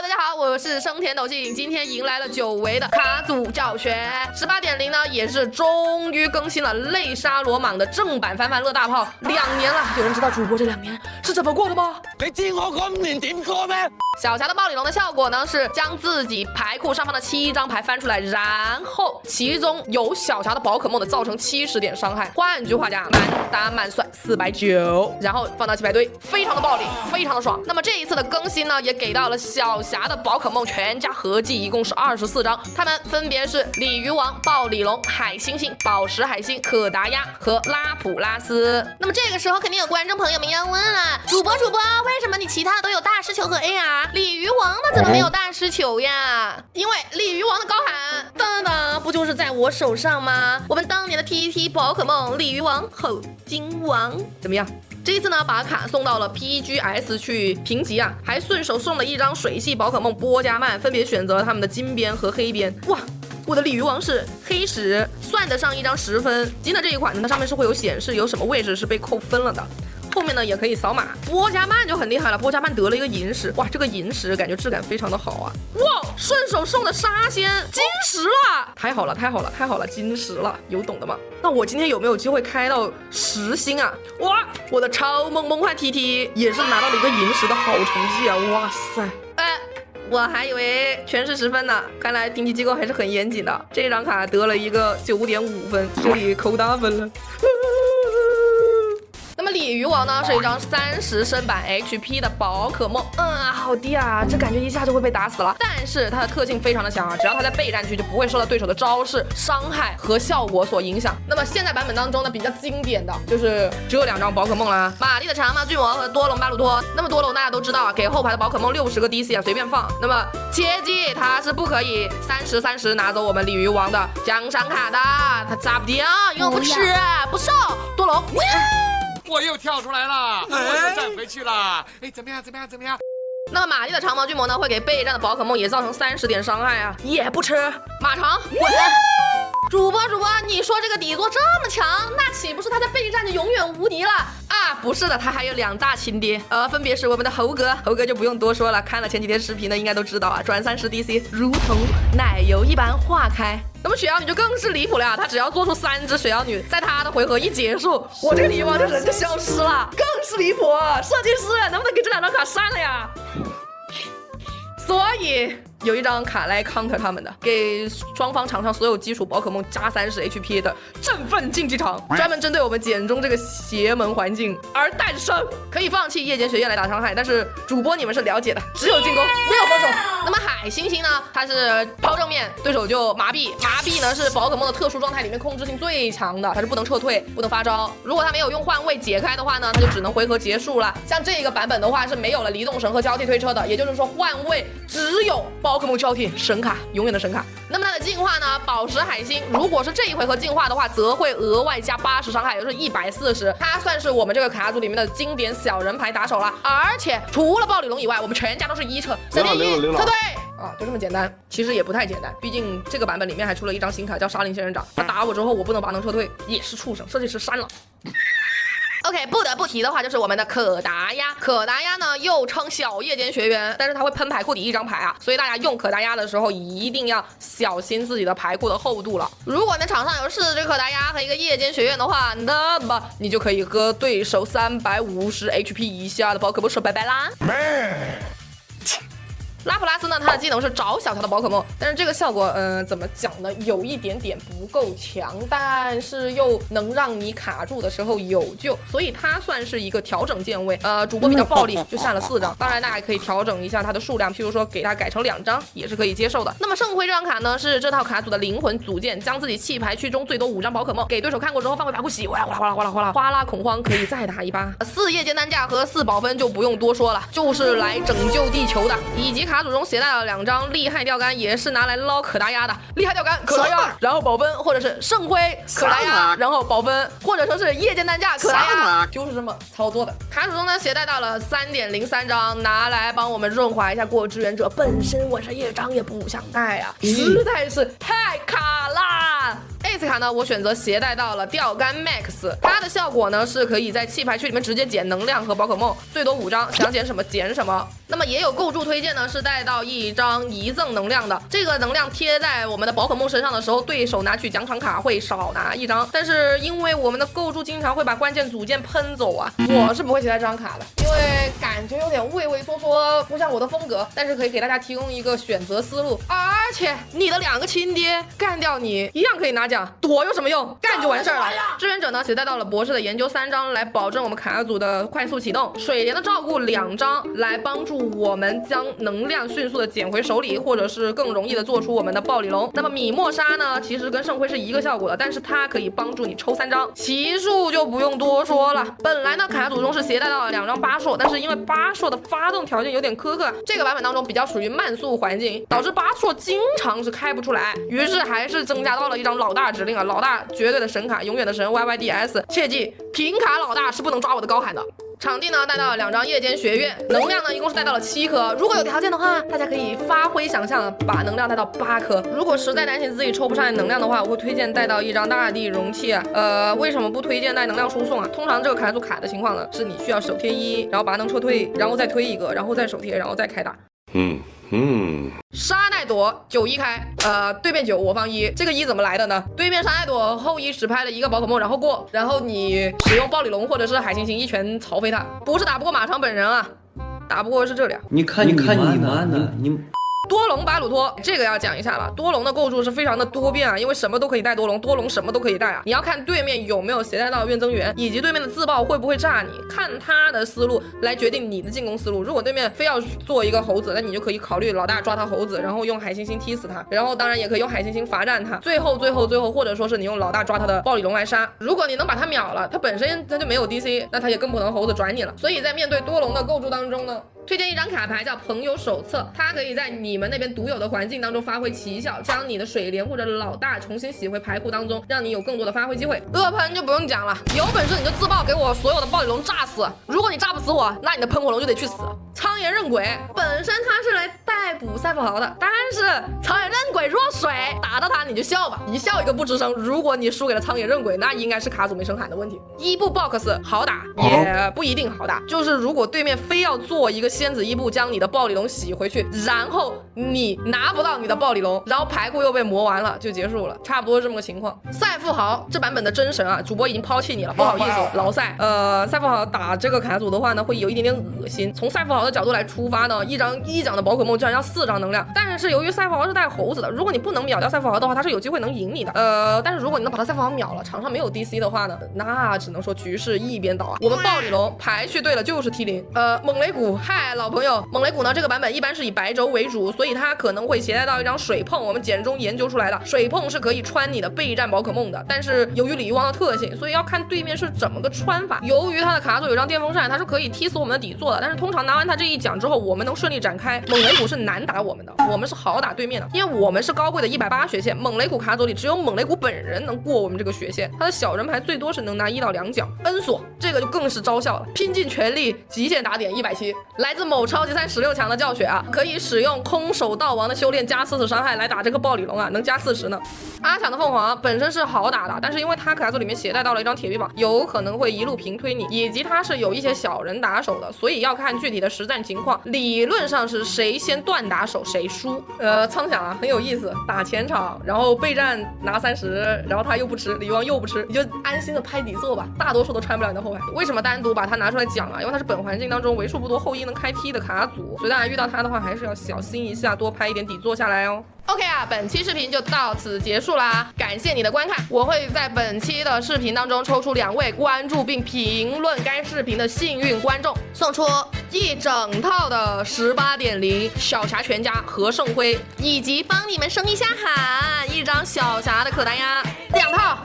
大家好，我是生田斗信，今天迎来了久违的卡组教学。18.0呢，也是终于更新了泪沙罗莽的正版翻乐大炮，2年了。有人知道主播这2年是怎么过的吗？你知我嗰5年點過咩？小霞的暴鲤龙的效果呢，是将自己牌库上方的7张牌翻出来，然后其中有小霞的宝可梦的造成70点伤害。换句话讲，满打满算490，然后放到棋牌堆，非常的暴力，非常的爽。那么这一次的更新呢，也给到了小霞的宝可梦全家合计一共是24张，它们分别是鲤鱼王、暴鲤龙、海猩猩、宝石海星、可达鸭和拉普拉斯。那么这个时候肯定有观众朋友们要问了，主播，为什么你其他的都有大师球和 AR， 鲤鱼王的怎么没有大师球呀？因为鲤鱼王的高喊噔噔，不就是在我手上吗？我们当年的 TT 宝可梦鲤鱼王、吼金王怎么样？这一次呢，把卡送到了 PGS 去评级啊，还顺手送了一张水系宝可梦波加曼，分别选择了他们的金边和黑边。哇，我的鲤鱼王是黑10，算得上一张10分。金的这一款呢，它上面是会有显示有什么位置是被扣分了的。后面呢也可以扫码，波加曼就很厉害了，波加曼得了一个银石，哇，这个银石感觉质感非常的好啊！哇，顺手送的沙仙金石了，太好了，金石了，有懂的吗？那我今天有没有机会开到10星啊？哇，我的超梦幻 TT 也是拿到了一个银石的好成绩啊！哇塞，我还以为全是10分呢，看来评级机构还是很严谨的。这张卡得了一个9.5分，这里扣大分了。那么鲤鱼王呢，是一张30升版 HP 的宝可梦，好低啊，这感觉一下就会被打死了。但是它的特性非常的强啊，只要它在备战区就不会受到对手的招式、伤害和效果所影响。那么现在版本当中呢，比较经典的就是这2张宝可梦啦，玛丽的长毛巨魔和多隆巴鲁托。那么多隆大家都知道啊，给后排的宝可梦60个 DC 啊随便放。那么切记它是不可以30拿走我们鲤鱼王的奖赏卡的，它砸不掉，因为我不吃不瘦。多隆。我又跳出来了，我又站回去了。哎，怎么样？那么玛丽的长毛巨魔呢，会给备战的宝可梦也造成30点伤害啊，也不吃。马长滚！主播，你说这个底座这么强，那岂不是他在备战就永远无敌了啊？不是的，他还有2大亲爹，分别是我们的猴哥就不用多说了，看了前几天视频的应该都知道啊，转30 DC 如同奶油一般化开。那么雪妖女就更是离谱了呀，他只要做出3只雪妖女，在他的回合一结束，我这个鲤鱼王这人就消失了，更是离谱。设计师能不能给这2张卡删了呀？所以有一张卡来 counter 他们的，给双方场上所有基础宝可梦加30 HP 的振奋竞技场，专门针对我们简中这个邪门环境而诞生。可以放弃夜间学院来打伤害，但是主播你们是了解的，只有进攻没有防守。那么海猩猩呢，它是抛正面对手就麻痹呢是宝可梦的特殊状态里面控制性最强的，它是不能撤退不能发招，如果它没有用换位解开的话呢，它就只能回合结束了。像这个版本的话是没有了离动绳和交替推车的，也就是说换位只有宝可梦交替，神卡，永远的神卡。那么它的进化呢，宝石海星如果是这一回合进化的话，则会额外加80伤害，也就是140，它算是我们这个卡组里面的经典小人牌打手了。而且除了暴鲤龙以外，我们全家都是1撤，闪电1撤退啊，就这么简单。其实也不太简单，毕竟这个版本里面还出了一张新卡叫沙林仙人掌，他打我之后我不能把能撤退，也是畜生，设计师删了。OK， 不得不提的话就是我们的可达鸭。可达鸭呢又称小夜间学员，但是它会喷牌库底1张牌啊，所以大家用可达鸭的时候一定要小心自己的牌库的厚度了。如果你的场上有4只可达鸭和一个夜间学院的话，那么你就可以和对手350 HP 以下的宝可梦说拜拜啦。拉普拉斯呢，它的技能是找小条的宝可梦，但是这个效果，怎么讲呢？有一点点不够强，但是又能让你卡住的时候有救，所以它算是一个调整键位。主播比较暴力，就下了4张，当然大家也可以调整一下它的数量，譬如说给它改成2张，也是可以接受的。那么圣辉这张卡呢，是这套卡组的灵魂组件，将自己弃牌区中最多5张宝可梦给对手看过之后放回牌库洗，哗啦恐慌，可以再打一把。4夜间单价和4保分就不用多说了，就是来拯救地球的，以及卡组中携带了2张厉害钓竿，也是拿来捞可达鸭的。厉害钓竿可达鸭，然后保分，或者是圣辉可达鸭，然后保分，或者说是夜间单价可达鸭，就是这么操作的。卡组中呢携带到了3.03张，拿来帮我们润滑一下过支援者。本身我是1张也不想带啊，实在是太卡啦。Ace 卡呢，我选择携带到了钓竿 Max， 它的效果呢是可以在弃牌区里面直接捡能量和宝可梦，最多5张，想捡什么捡什么。那么也有构筑推荐呢，是带到一张遗赠能量的，这个能量贴在我们的宝可梦身上的时候，对手拿取奖赏卡会少拿1张，但是因为我们的构筑经常会把关键组件喷走啊，我是不会携带这张卡的，因为感觉有点畏畏缩缩，不像我的风格，但是可以给大家提供一个选择思路，而且你的2个亲爹干掉你一样可以拿奖，躲有什么用？干就完事儿了。志愿者呢携带到了博士的研究3张，来保证我们卡组的快速启动，水莲的照顾2张，来帮助我们将能量迅速的捡回手里，或者是更容易的做出我们的暴鲤龙。那么米莫莎呢，其实跟圣辉是一个效果的，但是它可以帮助你抽3张，奇数就不用多说了。本来呢卡组中是携带到了2张巴硕，但是因为巴硕的发动条件有点苛刻，这个版本当中比较属于慢速环境，导致巴硕经常是开不出来，于是还是增加到了一张老大指令啊，老大绝对的神卡，永远的神 YYDS， 切记平卡老大是不能抓我的高喊的。场地呢带到了2张夜间学院，能量呢一共是带到了7颗，如果有条件的话，大家可以发挥想象，把能量带到8颗。如果实在担心自己抽不上来能量的话，我会推荐带到1张大地容器啊。为什么不推荐带能量输送啊？通常这个卡组卡的情况呢，是你需要手贴1，然后把它能撤退，然后再推1个，然后再手贴，然后再开打。沙奈朵9-1开，对面9我放1，这个1怎么来的呢？对面沙奈朵后1只拍了1个宝可梦，然后过，然后你使用暴鲤龙或者是海星星一拳曹飞他，不是打不过马场本人啊，打不过是这里啊。你看你妈呢？你。多龙巴鲁托这个要讲一下了，多龙的构筑是非常的多变啊，因为什么都可以带多龙，多龙什么都可以带啊。你要看对面有没有携带到怨增援，以及对面的自爆会不会炸你，看他的思路来决定你的进攻思路。如果对面非要做一个猴子，那你就可以考虑老大抓他猴子，然后用海星星踢死他，然后当然也可以用海星星罚站他，最后或者说是你用老大抓他的暴鲤龙来杀。如果你能把他秒了，他本身他就没有 DC， 那他也更不能猴子转你了。所以在面对多龙的构筑当中呢，推荐一张卡牌叫朋友手册，它可以在你们那边独有的环境当中发挥奇效，将你的水莲或者老大重新洗回牌库当中，让你有更多的发挥机会。恶喷就不用讲了，有本事你就自爆给我所有的暴鲤龙炸死，如果你炸不死我，那你的喷火龙就得去死。苍岩刃鬼本身它是来逮捕赛富豪的，但是苍岩刃鬼弱水，打到他你就笑吧，一笑一个不吱声。如果你输给了苍岩刃鬼，那应该是卡组没声喊的问题。伊布 box 好打也不一定好打，就是如果对面非要做一个仙子伊布将你的暴鲤龙洗回去，然后你拿不到你的暴鲤龙，然后牌库又被磨完了，就结束了，差不多这么个情况。赛富豪这版本的真神啊，主播已经抛弃你了，不好意思，老赛。赛富豪打这个卡组的话呢，会有一点点恶心。从赛富豪的角度来出发呢，一张1奖的宝可梦居然要4张能量，但是由于赛富豪是带猴子的，如果你不能秒掉赛富豪的话，他是有机会能赢你的。但是如果你能把他赛富豪秒了，场上没有 DC 的话呢，那只能说局势一边倒啊。我们暴鲤龙排序对了就是 T0。猛雷谷，嗨，老朋友，猛雷谷呢这个版本一般是以白轴为主，所以它可能会携带到一张水碰，我们简中研究出来的水碰是可以穿你的备战宝可梦的，但是由于鲤鱼王的特性，所以要看对面是怎么个穿法。由于它的卡组有张电风扇，它是可以踢死我们的底座的，但是通常拿完它这一奖之后，我们能顺利展开。猛雷谷是难打我们的，我们是好打对面的，因为我们是高贵的180血线，猛雷谷卡组里只有猛雷谷本人能过我们这个血线，他的小人牌最多是能拿1到2奖。恩索这个就更是招笑了，拼尽全力极限打点170，来自某超级赛16强的教学啊，可以使用空手道王的修炼加40伤害来打这个暴鲤龙啊，能加40呢。阿强的凤凰本身是好打的，但是因为他卡组里面携带到了一张铁臂膀，有可能会一路平推你，以及他是有一些小人打手的，所以要看具体的实战情况。理论上是谁先断打手谁输。苍响啊很有意思，打前场然后备战拿30，然后他又不吃，鲤鱼王又不吃，你就安心的拍底座吧，大多数都穿不了你的后排。为什么单独把它拿出来讲啊？因为它是本环境当中为数不多后1能开踢的卡组，所以大家遇到它的话还是要小心一下，多拍一点底座下来哦。OK 啊，本期视频就到此结束啦，感谢你的观看。我会在本期的视频当中抽出2位关注并评论该视频的幸运观众，送出一整套的18.0小霞全家和圣辉，以及帮你们升一下喊1张小霞的可单呀，2套